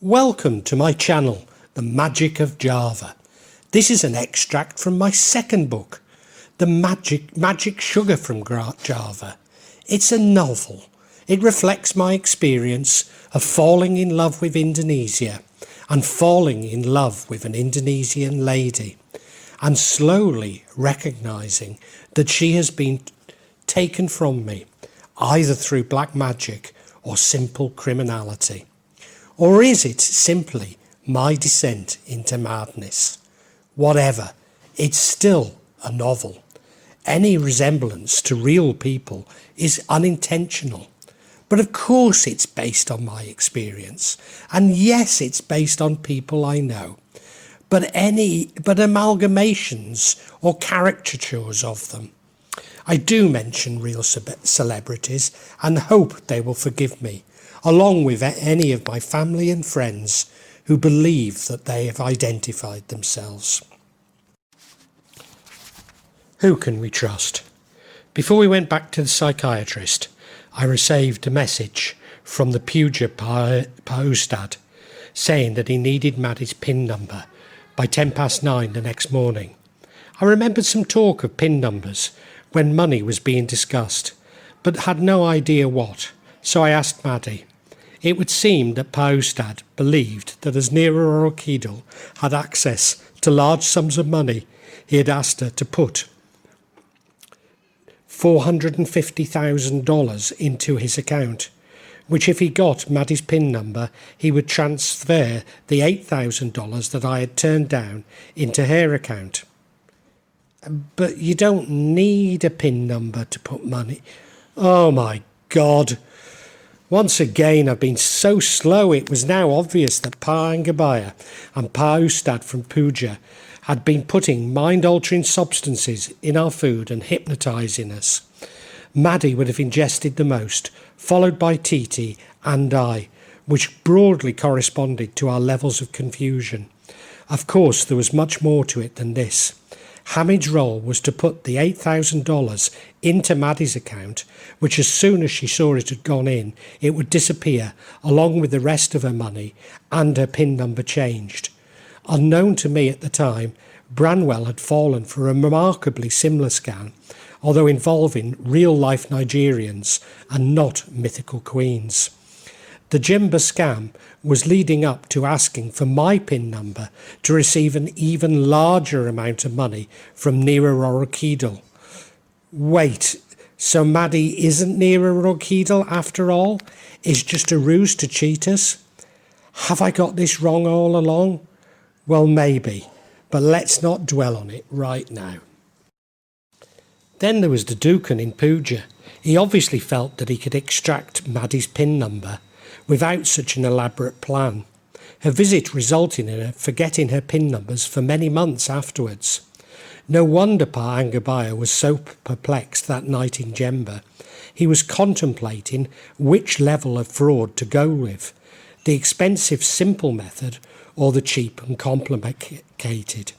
Welcome to my channel, The Magic of Java. This is an extract from my second book, The Magic Sugar from Java. It's a novel. It reflects my experience of falling in love with Indonesia and falling in love with an Indonesian lady and slowly recognising that she has been taken from me either through black magic or simple criminality. Or is it simply my descent into madness? Whatever, it's still a novel. Any resemblance to real people is unintentional. But of course it's based on my experience. And yes, it's based on people I know. But amalgamations or caricatures of them. I do mention real celebrities and hope they will forgive me, along with any of my family and friends who believe that they have identified themselves. Who can we trust? Before we went back to the psychiatrist, I received a message from the Puja Ustad saying that he needed Maddie's PIN number by 9:10 the next morning. I remembered some talk of PIN numbers when money was being discussed, but had no idea what, so I asked Maddie. It would seem that Ustad believed that as Nira Ruqyah had access to large sums of money, he had asked her to put $450,000 into his account, which if he got Maddie's PIN number, he would transfer the $8,000 that I had turned down into her account. But you don't need a PIN number to put money. Oh my God. Once again, I've been so slow. It was now obvious that Pa Angabaya and Pa Ustad from Puja had been putting mind-altering substances in our food and hypnotising us. Maddie would have ingested the most, followed by Titi and I, which broadly corresponded to our levels of confusion. Of course, there was much more to it than this. Hamid's role was to put the $8,000 into Maddie's account, which as soon as she saw it had gone in, it would disappear, along with the rest of her money, and her PIN number changed. Unknown to me at the time, Branwell had fallen for a remarkably similar scam, although involving real-life Nigerians and not mythical queens. The Jimba scam was leading up to asking for my PIN number to receive an even larger amount of money from Nira Ruqyah. Wait, so Maddie isn't Nira Ruqyah after all? Is just a ruse to cheat us? Have I got this wrong all along? Well, maybe, but let's not dwell on it right now. Then there was the Dukan in Puja. He obviously felt that he could extract Maddie's PIN number without such an elaborate plan. Her visit resulted in her forgetting her PIN numbers for many months afterwards. No wonder Pa Angabaya was so perplexed that night in Jemba. He was contemplating which level of fraud to go with, the expensive simple method or the cheap and complicated.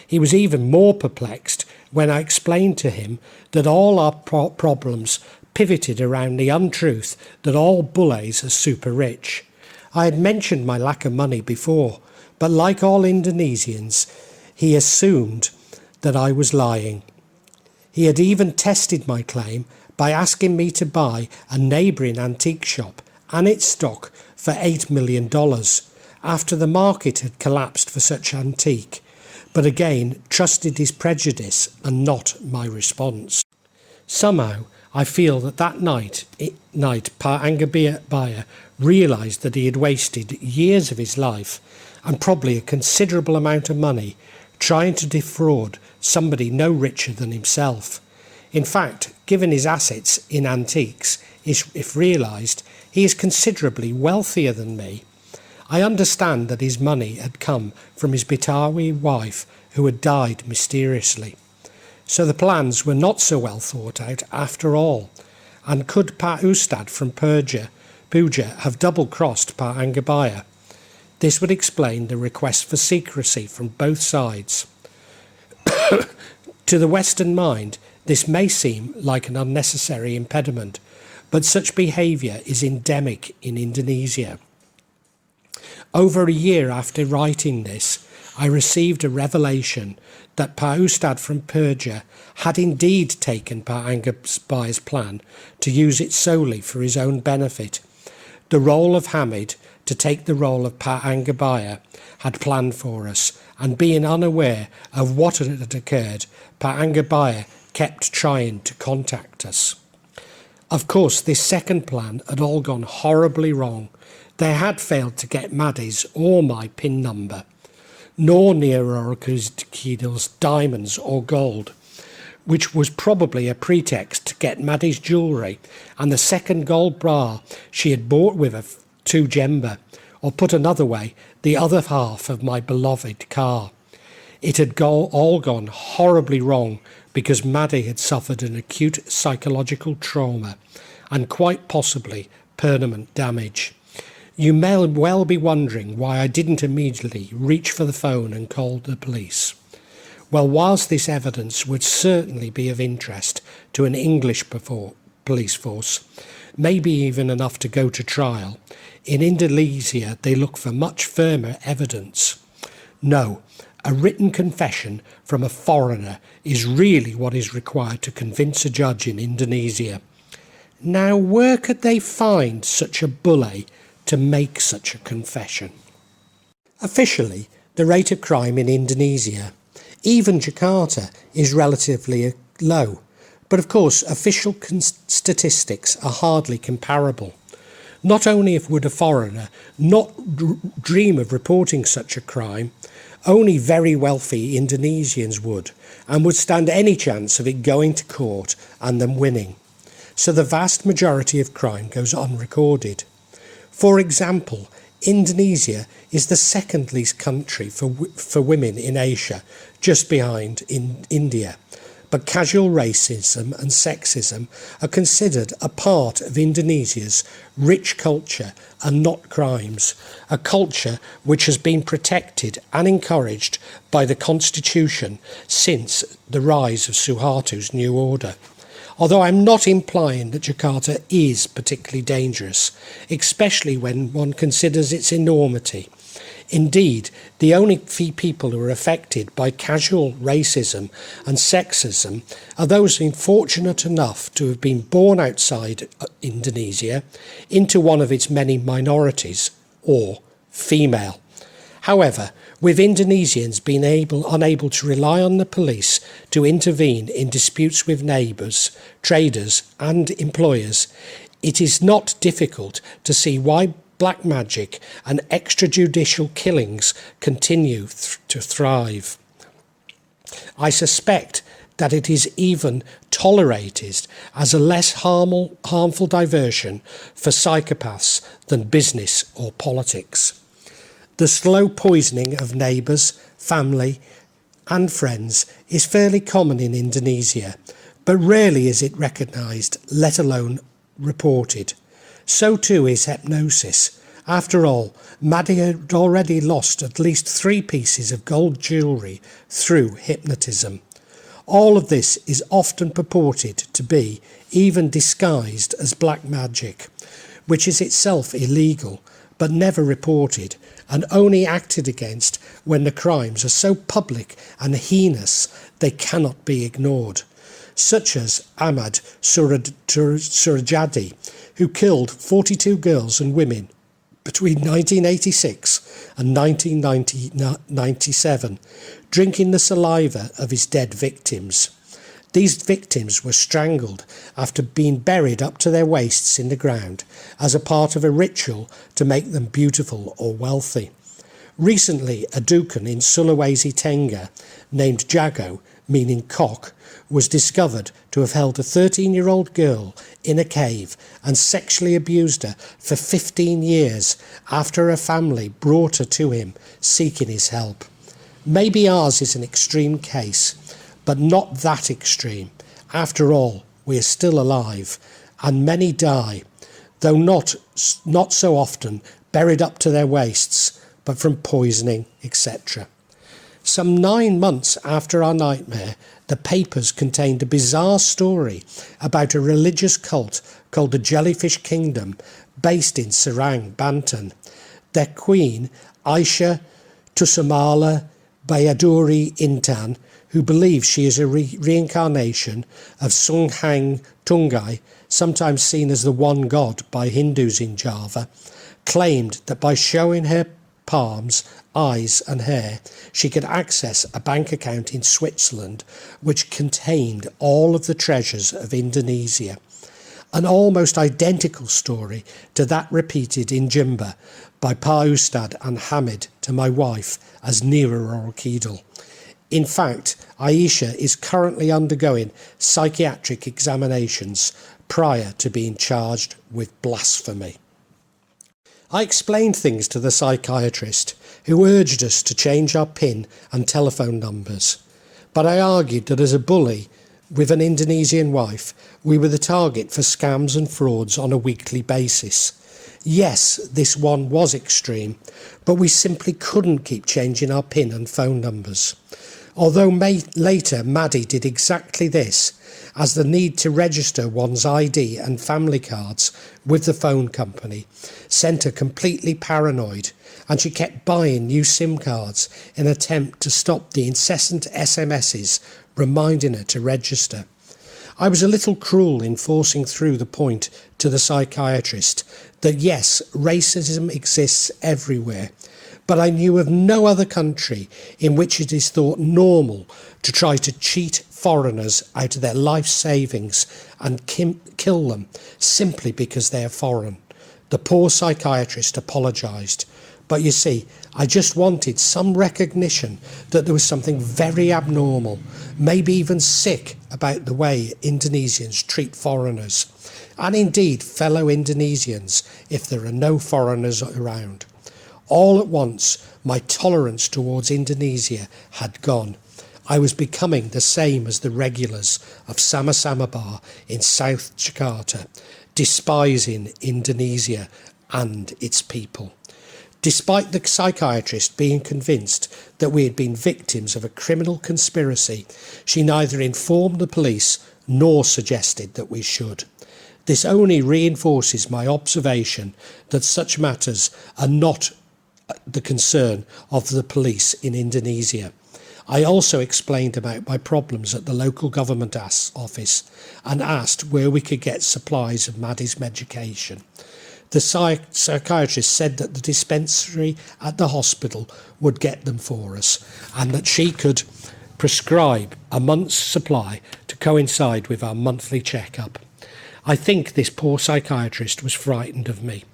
He was even more perplexed when I explained to him that all our problems pivoted around the untruth that all bullets are super rich. I had mentioned my lack of money before, but like all Indonesians, he assumed that I was lying. He had even tested my claim by asking me to buy a neighbouring antique shop and its stock for $8 million after the market had collapsed for such antique, but again trusted his prejudice and not my response. Somehow, I feel that night Pa Angabaya realised that he had wasted years of his life and probably a considerable amount of money trying to defraud somebody no richer than himself. In fact, given his assets in antiques, if realised, he is considerably wealthier than me. I understand that his money had come from his Betawi wife who had died mysteriously. So the plans were not so well thought out after all, and could Pa Ustad from Puja have double-crossed Pa Angabaya? This would explain the request for secrecy from both sides. To the Western mind, this may seem like an unnecessary impediment, but such behaviour is endemic in Indonesia. Over a year after writing this, I received a revelation that Pa Ustad from Persia had indeed taken Pa Anggabaya's plan to use it solely for his own benefit. The role of Hamid to take the role of Pa Anggabaya had planned for us, and being unaware of what had occurred, Pa Anggabaya kept trying to contact us. Of course, this second plan had all gone horribly wrong. They had failed to get Maddie's or my PIN number, nor Neorokidil's diamonds or gold, which was probably a pretext to get Maddie's jewellery and the second gold bra she had bought with her to Jemba, or put another way, the other half of my beloved car. It had all gone horribly wrong because Maddie had suffered an acute psychological trauma and quite possibly permanent damage. You may well be wondering why I didn't immediately reach for the phone and call the police. Well, whilst this evidence would certainly be of interest to an English police force, maybe even enough to go to trial, in Indonesia they look for much firmer evidence. No, a written confession from a foreigner is really what is required to convince a judge in Indonesia. Now, where could they find such a bully to make such a confession? Officially, the rate of crime in Indonesia, even Jakarta, is relatively low. But of course, official statistics are hardly comparable. Not only would a foreigner not dream of reporting such a crime, only very wealthy Indonesians would, and would stand any chance of it going to court and them winning. So the vast majority of crime goes unrecorded. For example, Indonesia is the second least country for women in Asia, just behind India. But casual racism and sexism are considered a part of Indonesia's rich culture and not crimes, a culture which has been protected and encouraged by the constitution since the rise of Suharto's new order. Although I'm not implying that Jakarta is particularly dangerous, especially when one considers its enormity. Indeed, the only people who are affected by casual racism and sexism are those unfortunate enough to have been born outside Indonesia into one of its many minorities, or female. However, with Indonesians being unable to rely on the police to intervene in disputes with neighbours, traders and employers, it is not difficult to see why black magic and extrajudicial killings continue to thrive. I suspect that it is even tolerated as a less harmful diversion for psychopaths than business or politics. The slow poisoning of neighbours, family and friends is fairly common in Indonesia, but rarely is it recognised, let alone reported. So too is hypnosis. After all, Maddie had already lost at least 3 pieces of gold jewellery through hypnotism. All of this is often purported to be even disguised as black magic, which is itself illegal, but never reported, and only acted against when the crimes are so public and heinous they cannot be ignored, such as Ahmad Surajadi, who killed 42 girls and women between 1986 and 1997, drinking the saliva of his dead victims. These victims were strangled after being buried up to their waists in the ground as a part of a ritual to make them beautiful or wealthy. Recently, a Dukan in Sulawesi Tengah named Jago, meaning cock, was discovered to have held a 13-year-old girl in a cave and sexually abused her for 15 years after her family brought her to him seeking his help. Maybe ours is an extreme case, but not that extreme. After all, we are still alive, and many die, though not so often buried up to their waists, but from poisoning, etc. Some 9 months after our nightmare, the papers contained a bizarre story about a religious cult called the Jellyfish Kingdom, based in Serang, Banten. Their queen, Aisha Tusamala Bayaduri Intan, who believes she is a reincarnation of Sunghang Tungai, sometimes seen as the one god by Hindus in Java, claimed that by showing her palms, eyes and hair, she could access a bank account in Switzerland which contained all of the treasures of Indonesia. An almost identical story to that repeated in Jimba by Pa Ustad and Hamid to my wife as Nira or Keedle. In fact, Aisha is currently undergoing psychiatric examinations prior to being charged with blasphemy. I explained things to the psychiatrist, who urged us to change our PIN and telephone numbers, but I argued that as a bully with an Indonesian wife, we were the target for scams and frauds on a weekly basis. Yes, this one was extreme, but we simply couldn't keep changing our PIN and phone numbers. Although later Maddie did exactly this, as the need to register one's ID and family cards with the phone company sent her completely paranoid, and she kept buying new SIM cards in an attempt to stop the incessant SMSs reminding her to register. I was a little cruel in forcing through the point to the psychiatrist that yes, racism exists everywhere, but I knew of no other country in which it is thought normal to try to cheat foreigners out of their life savings and kill them simply because they are foreign. The poor psychiatrist apologised. But you see, I just wanted some recognition that there was something very abnormal, maybe even sick, about the way Indonesians treat foreigners, and indeed fellow Indonesians if there are no foreigners around. All at once, my tolerance towards Indonesia had gone. I was becoming the same as the regulars of Sama-Sama Bar in South Jakarta, despising Indonesia and its people. Despite the psychiatrist being convinced that we had been victims of a criminal conspiracy, she neither informed the police nor suggested that we should. This only reinforces my observation that such matters are not the concern of the police in Indonesia. I also explained about my problems at the local government office and asked where we could get supplies of Maddie's medication. The psychiatrist said that the dispensary at the hospital would get them for us and that she could prescribe a month's supply to coincide with our monthly checkup. I think this poor psychiatrist was frightened of me.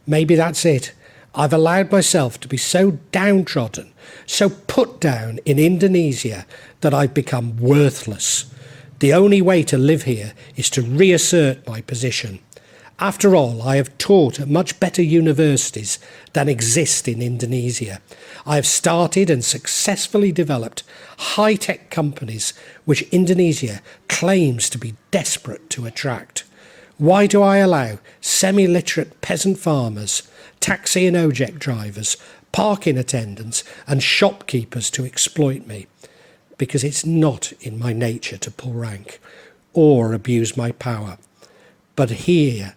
Maybe that's it. I've allowed myself to be so downtrodden, so put down in Indonesia that I've become worthless. The only way to live here is to reassert my position. After all, I have taught at much better universities than exist in Indonesia. I have started and successfully developed high-tech companies which Indonesia claims to be desperate to attract. Why do I allow semi-literate peasant farmers, taxi and ojek drivers, parking attendants and shopkeepers to exploit me? Because it's not in my nature to pull rank or abuse my power. But here,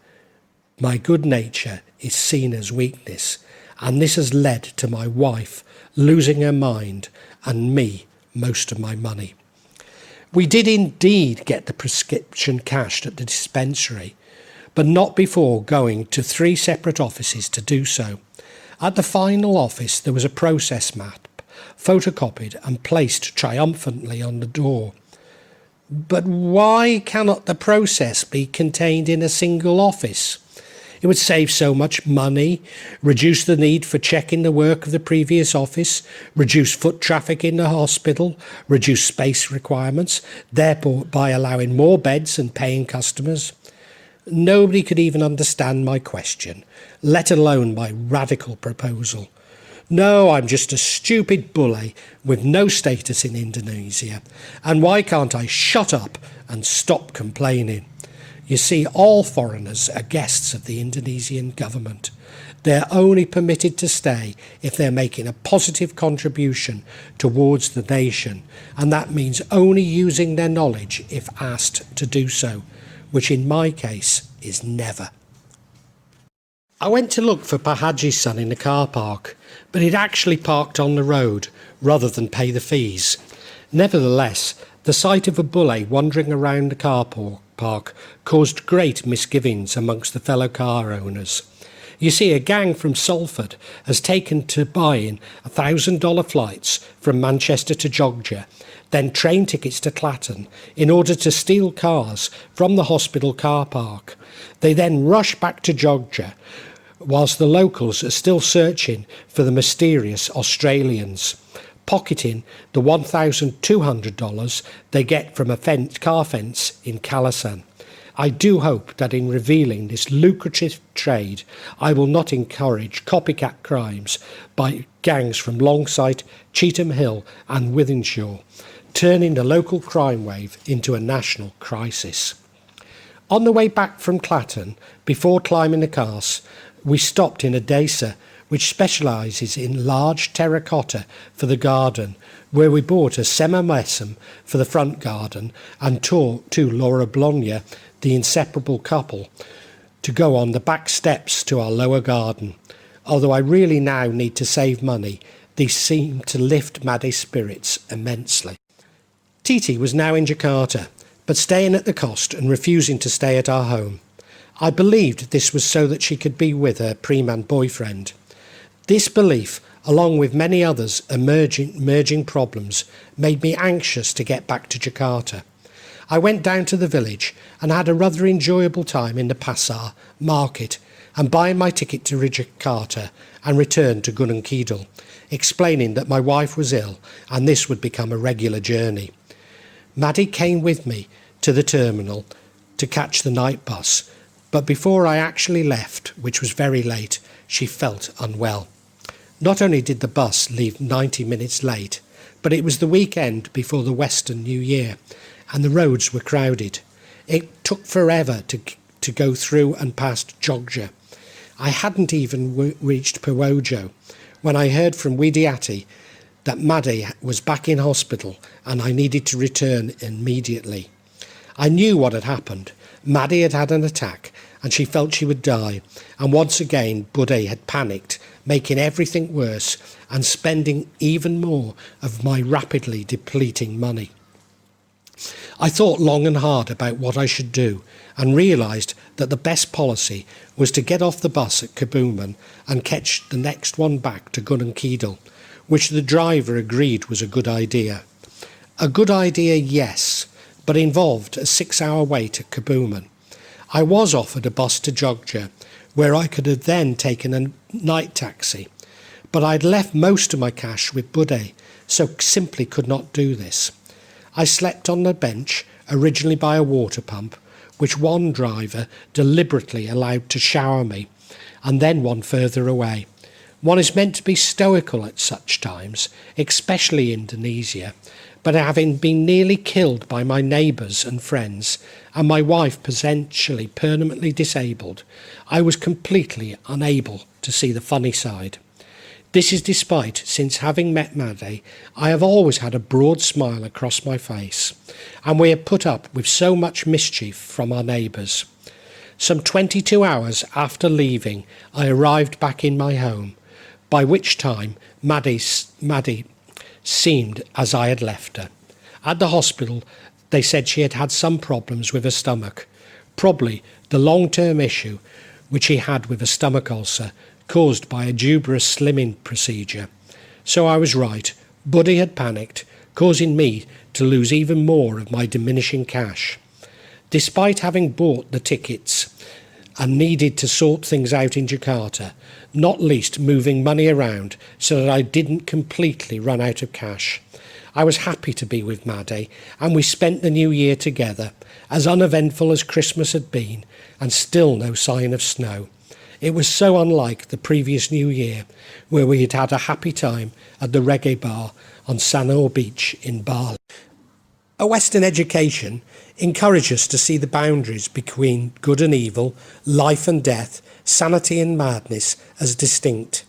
my good nature is seen as weakness, and this has led to my wife losing her mind and me most of my money. We did indeed get the prescription cashed at the dispensary, but not before going to 3 separate offices to do so. At the final office there was a process map, photocopied and placed triumphantly on the door. But why cannot the process be contained in a single office? It would save so much money, reduce the need for checking the work of the previous office, reduce foot traffic in the hospital, reduce space requirements, thereby allowing more beds and paying customers. Nobody could even understand my question, let alone my radical proposal. No, I'm just a stupid bully with no status in Indonesia, and why can't I shut up and stop complaining? You see, all foreigners are guests of the Indonesian government. They're only permitted to stay if they're making a positive contribution towards the nation, and that means only using their knowledge if asked to do so, which in my case is never. I went to look for Pahaji's son in the car park, but he'd actually parked on the road rather than pay the fees. Nevertheless, the sight of a bully wandering around the car park caused great misgivings amongst the fellow car owners. You see, a gang from Salford has taken to buying $1,000 flights from Manchester to Jogja, then train tickets to Klaten, in order to steal cars from the hospital car park. They then rush back to Jogja, whilst the locals are still searching for the mysterious Australians, pocketing the $1,200 they get from a car fence in Klaten. I do hope that in revealing this lucrative trade, I will not encourage copycat crimes by gangs from Longsight, Cheetham Hill and Wythenshawe, turning the local crime wave into a national crisis. On the way back from Klaten, before climbing the cars, we stopped in Edessa, which specialises in large terracotta for the garden, where we bought a semamesum for the front garden and to Laura Blogna, the inseparable couple, to go on the back steps to our lower garden. Although I really now need to save money, these seem to lift Maddie's spirits immensely. Titi was now in Jakarta, but staying at the cost and refusing to stay at our home. I believed this was so that she could be with her pre-man boyfriend. This belief, along with many others emerging problems, made me anxious to get back to Jakarta. I went down to the village and had a rather enjoyable time in the pasar market and buying my ticket to Jakarta and returned to Gunung Kidul, explaining that my wife was ill and this would become a regular journey. Maddie came with me to the terminal to catch the night bus, but before I actually left, which was very late, she felt unwell. Not only did the bus leave 90 minutes late, but it was the weekend before the Western New Year, and the roads were crowded. It took forever to go through and past Jogja. I hadn't even reached Purworejo when I heard from Widy and Tiwi that Maddie was back in hospital and I needed to return immediately. I knew what had happened. Maddie had had an attack and she felt she would die, and once again Buddy had panicked, making everything worse and spending even more of my rapidly depleting money. I thought long and hard about what I should do and realised that the best policy was to get off the bus at Kebumen and catch the next one back to Gunung Kidul, which the driver agreed was a good idea. A good idea, yes, but involved a 6-hour wait at Kebumen. I was offered a bus to Jogja, where I could have then taken a night taxi, but I'd left most of my cash with Buddy, so simply could not do this. I slept on the bench, originally by a water pump, which one driver deliberately allowed to shower me, and then one further away. One is meant to be stoical at such times, especially in Indonesia, but having been nearly killed by my neighbours and friends, and my wife potentially permanently disabled, I was completely unable to see the funny side. This is despite, since having met Maddie, I have always had a broad smile across my face, and we have put up with so much mischief from our neighbours. Some 22 hours after leaving, I arrived back in my home, by which time Maddie seemed as I had left her. At the hospital, they said she had had some problems with her stomach, probably the long-term issue which she had with a stomach ulcer caused by a dubious slimming procedure. So I was right. Buddy had panicked, causing me to lose even more of my diminishing cash. Despite having bought the tickets and needed to sort things out in Jakarta, not least moving money around so that I didn't completely run out of cash, I was happy to be with Maddie, and we spent the new year together, as uneventful as Christmas had been, and still no sign of snow. It was so unlike the previous New Year, where we had had a happy time at the reggae bar on Sanur Beach in Bali. A Western education encourages us to see the boundaries between good and evil, life and death, sanity and madness as distinct.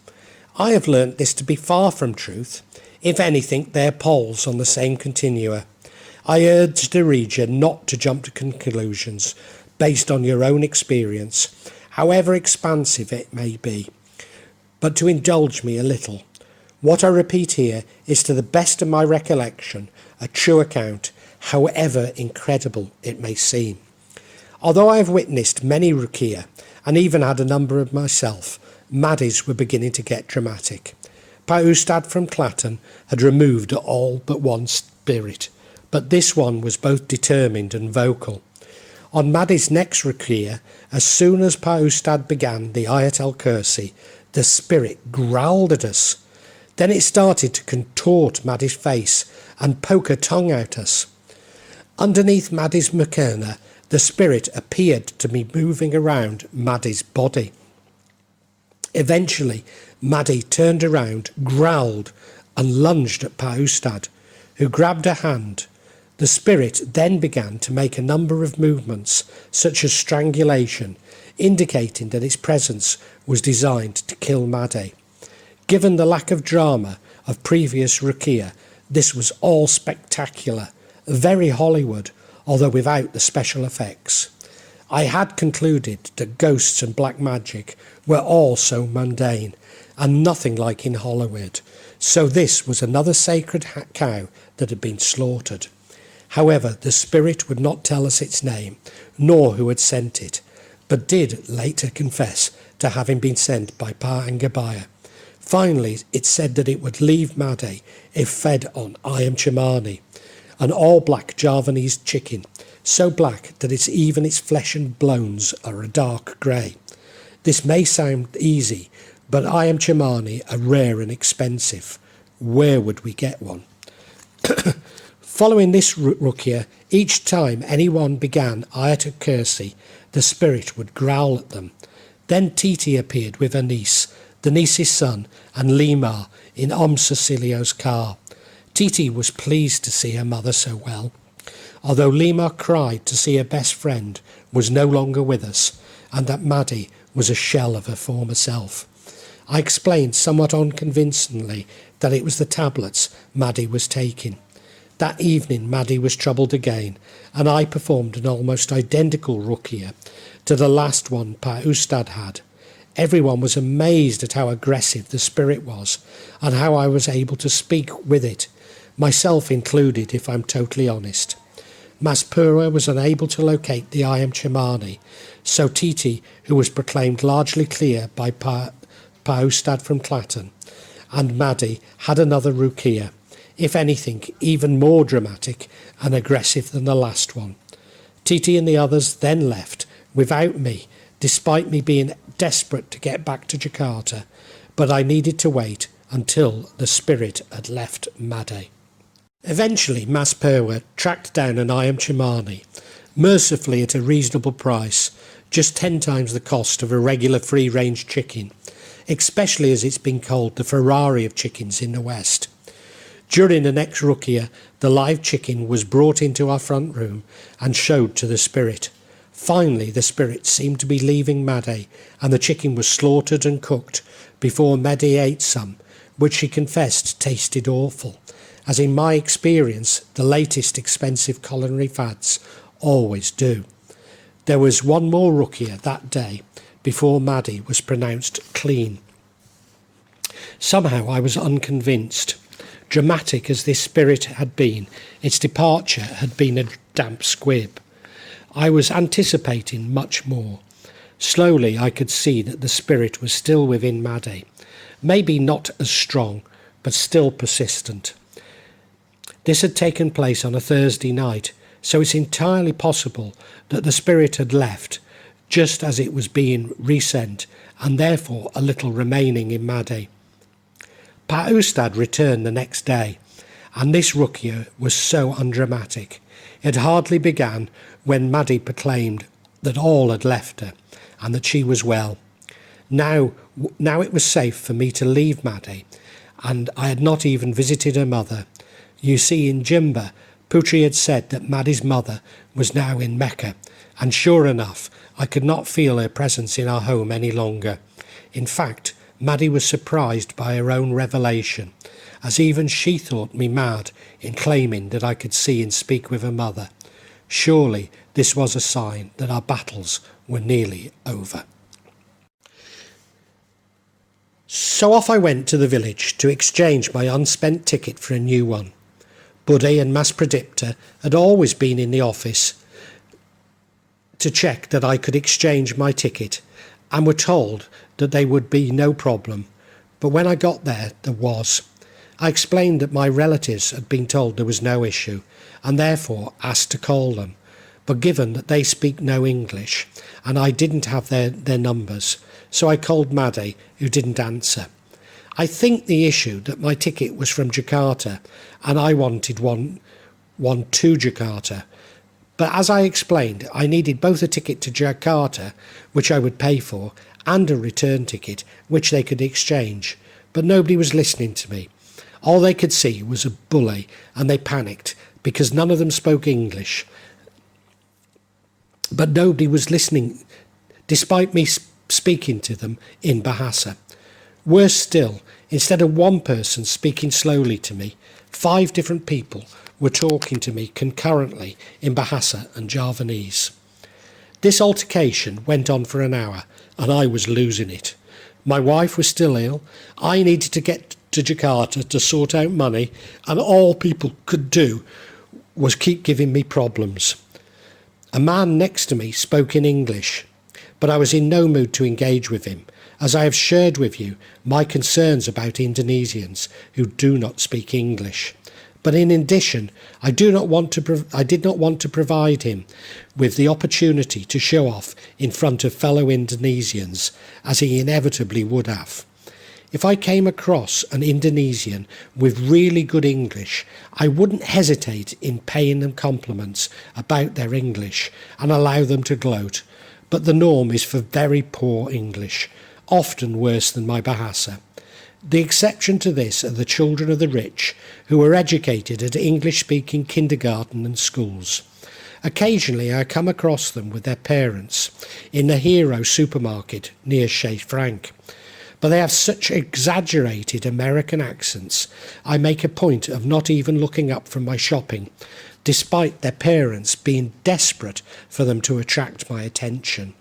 I have learnt this to be far from truth. If anything, they are poles on the same continua. I urge the reader not to jump to conclusions based on your own experience, however expansive it may be, but to indulge me a little. What I repeat here is, to the best of my recollection, a true account, however incredible it may seem. Although I have witnessed many Ruqyah and even had a number of myself, Maddies were beginning to get dramatic. Ustad from Klaten had removed all but one spirit, but this one was both determined and vocal. On Maddie's next Ruqyah, as soon as Ustad began the Ayat al-Kursi, the spirit growled at us. Then it started to contort Maddie's face and poke her tongue at us. Underneath Maddie's mukerna, the spirit appeared to be moving around Maddie's body. Eventually, Maddie turned around, growled, and lunged at Ustad, who grabbed her hand. The spirit then began to make a number of movements, such as strangulation, indicating that its presence was designed to kill Maddie. Given the lack of drama of previous Ruqyah, this was all spectacular, very Hollywood, although without the special effects. I had concluded that ghosts and black magic were all so mundane, and nothing like in Hollywood, so this was another sacred cow that had been slaughtered. However, the spirit would not tell us its name, nor who had sent it, but did later confess to having been sent by Pa Angabaya. Finally, it said that it would leave Maddie if fed on Ayam Cemani, an all-black Javanese chicken, so black that even its flesh and bones are a dark grey. This may sound easy, but Ayam Cemani are rare and expensive. Where would we get one? Following this Ruqyah, each time anyone began Ayat al-Kursi, the spirit would growl at them. Then Titi appeared with her niece, the niece's son, and Lima in Cecilio's car. Titi was pleased to see her mother so well, although Lima cried to see her best friend was no longer with us, and that Maddie was a shell of her former self. I explained somewhat unconvincingly that it was the tablets Maddie was taking. That evening Maddie was troubled again, and I performed an almost identical Ruqyah to the last one Pa Ustad had. Everyone was amazed at how aggressive the spirit was, and how I was able to speak with it, myself included if I'm totally honest. Mas Pura was unable to locate the Ayam Cemani, so Titi, who was proclaimed largely clear by Pa Ustad from Klaten, and Maddie had another Ruqyah, if anything, even more dramatic and aggressive than the last one. Titi and the others then left, without me, despite me being desperate to get back to Jakarta, but I needed to wait until the spirit had left Maddie. Eventually, Mas Purwa tracked down an Ayam Cemani, mercifully at a reasonable price, just 10 times the cost of a regular free-range chicken, especially as it's been called the Ferrari of chickens in the West. During the next Ruqyah, the live chicken was brought into our front room and showed to the spirit. Finally, the spirit seemed to be leaving Maddie, and the chicken was slaughtered and cooked before Maddie ate some, which she confessed tasted awful, as in my experience the latest expensive culinary fads always do. There was one more Ruqyah that day before Maddie was pronounced clean. Somehow I was unconvinced. Dramatic as this spirit had been, its departure had been a damp squib. I was anticipating much more. Slowly I could see that the spirit was still within Maddie, maybe not as strong, but still persistent. This had taken place on a Thursday night, so it's entirely possible that the spirit had left just as it was being resent, and therefore a little remaining in Maddie. Pa Ustad returned the next day, and this Ruqyah was so undramatic. It hardly began when Maddie proclaimed that all had left her, and that she was well. Now it was safe for me to leave Maddie, and I had not even visited her mother. You see, in Jimba, Putri had said that Maddie's mother was now in Mecca, and sure enough, I could not feel her presence in our home any longer. In fact, Maddie was surprised by her own revelation, as even she thought me mad in claiming that I could see and speak with her mother. Surely this was a sign that our battles were nearly over. So off I went to the village to exchange my unspent ticket for a new one. Buddy and Mass Predictor had always been in the office to check that I could exchange my ticket, and were told that they would be no problem. But when I got there, there was. I explained that my relatives had been told there was no issue, and therefore asked to call them. But given that they speak no English, and I didn't have their numbers, so I called Maddie, who didn't answer. I think the issue that my ticket was from Jakarta, and I wanted one to Jakarta. But as I explained, I needed both a ticket to Jakarta, which I would pay for, and a return ticket, which they could exchange. But nobody was listening to me. All they could see was a bully, and they panicked, because none of them spoke English. But nobody was listening, despite me speaking to them in Bahasa. Worse still, instead of one person speaking slowly to me, 5 different people were talking to me concurrently in Bahasa and Javanese. This altercation went on for an hour, and I was losing it. My wife was still ill. I needed to get to Jakarta to sort out money, and all people could do was keep giving me problems. A man next to me spoke in English, but I was in no mood to engage with him, as I have shared with you my concerns about Indonesians who do not speak English. But in addition, I did not want to provide him with the opportunity to show off in front of fellow Indonesians, as he inevitably would have. If I came across an Indonesian with really good English, I wouldn't hesitate in paying them compliments about their English and allow them to gloat. But the norm is for very poor English, often worse than my Bahasa. The exception to this are the children of the rich, who are educated at English-speaking kindergarten and schools. Occasionally I come across them with their parents in the Hero supermarket near Sheikh Frank. But they have such exaggerated American accents, I make a point of not even looking up from my shopping, despite their parents being desperate for them to attract my attention.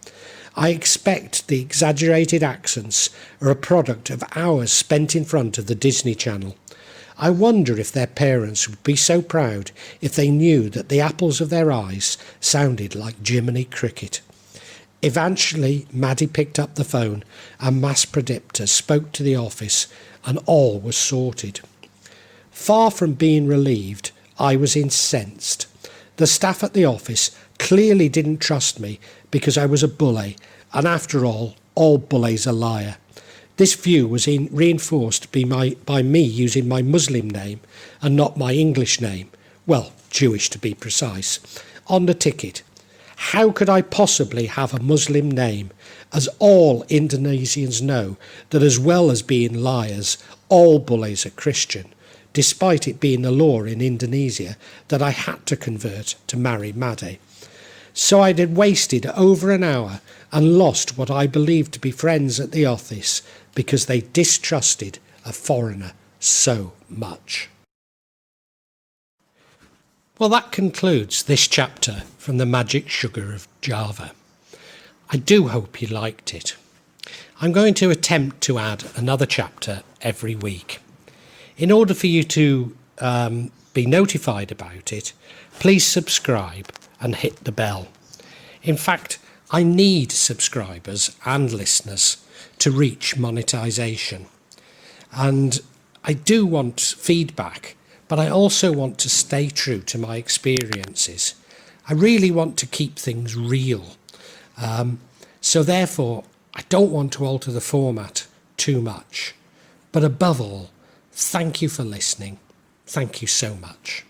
I expect the exaggerated accents are a product of hours spent in front of the Disney Channel. I wonder if their parents would be so proud if they knew that the apples of their eyes sounded like Jiminy Cricket. Eventually, Maddie picked up the phone and Mass Predictor spoke to the office, and all was sorted. Far from being relieved, I was incensed. The staff at the office clearly didn't trust me because I was a bully, and after all bullies are liar. This view was reinforced by me using my Muslim name and not my English name, well, Jewish to be precise, on the ticket. How could I possibly have a Muslim name, as all Indonesians know that as well as being liars, all bullies are Christian, despite it being the law in Indonesia that I had to convert to marry Maddie. So I had wasted over an hour and lost what I believed to be friends at the office because they distrusted a foreigner so much. Well, that concludes this chapter from the Magic Sugar of Java. I do hope you liked it. I'm going to attempt to add another chapter every week. In order for you to be notified about it, please subscribe and hit the bell. In fact, I need subscribers and listeners to reach monetization. And I do want feedback, but I also want to stay true to my experiences. I really want to keep things real. So therefore, I don't want to alter the format too much. But above all, thank you for listening. Thank you so much.